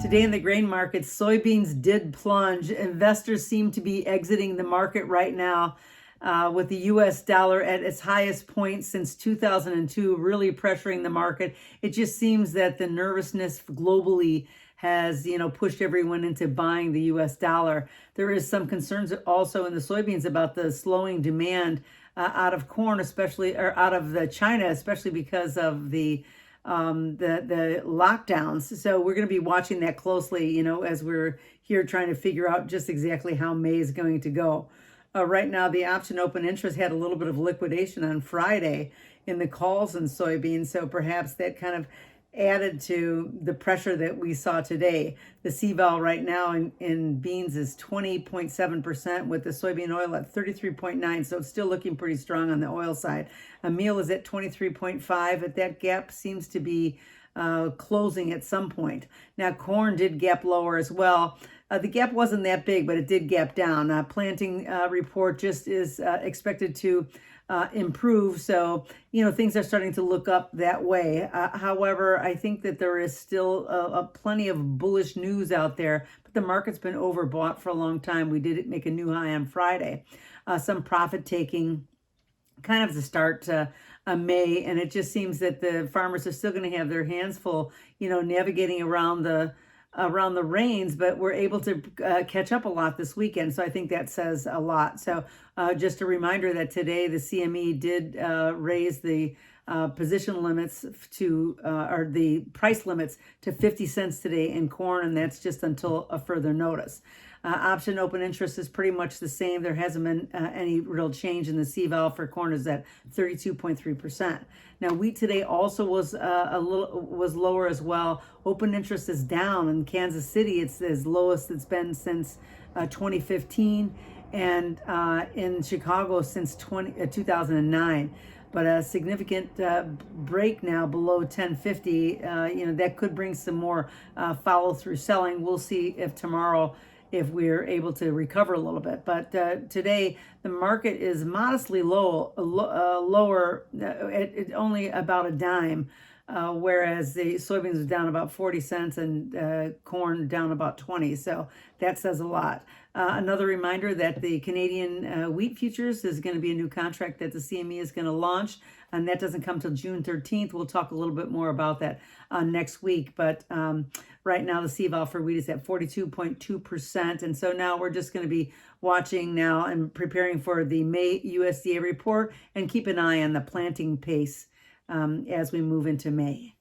Today in the grain markets, soybeans did plunge. Investors seem to be exiting the market right now, with the US dollar at its highest point since 2002, really pressuring the market. It just seems that the nervousness globally has, pushed everyone into buying the US dollar. There is some concerns also in the soybeans about the slowing demand out of corn, especially, or out of China, especially because of the lockdowns. So we're going to be watching that closely, as we're here trying to figure out just exactly how May is going to go. Right now, the option open interest had a little bit of liquidation on Friday in the calls in soybeans, so perhaps that kind of added to the pressure that we saw today. The CVAL right now in beans is 20.7%, with the soybean oil at 33.9, so it's still looking pretty strong on the oil side. A meal is at 23.5, but that gap seems to be closing at some point. Now, corn did gap lower as well. The gap wasn't that big, but it did gap down. Planting report just is expected to improve. So, things are starting to look up that way. However, I think that there is still plenty of bullish news out there, but the market's been overbought for a long time. We did make a new high on Friday. Some profit taking kind of the start to May, and it just seems that the farmers are still going to have their hands full, navigating around the rains, but we're able to catch up a lot this weekend. So I think that says a lot. So just a reminder that today the CME did raise the position limits or the price limits to 50 cents today in corn, and that's just until a further notice. Option open interest is pretty much the same. There hasn't been any real change in the CVAL for corn, is at 32.3%. Now, wheat today also was lower as well. Open interest is down in Kansas City. It's as lowest it's been since 2015, and in Chicago since 2009. But a significant break now below 1050. That could bring some more follow through selling. We'll see if tomorrow, if we're able to recover a little bit. But today, the market is modestly lower, at only about a dime, whereas the soybeans is down about 40 cents and corn down about 20. So that says a lot. Another reminder that the Canadian wheat futures is going to be a new contract that the CME is going to launch, and that doesn't come till June 13th. We'll talk a little bit more about that next week. But right now, the CVAL for wheat is at 42.2%. And so now we're just going to be watching now and preparing for the May USDA report, and keep an eye on the planting pace as we move into May.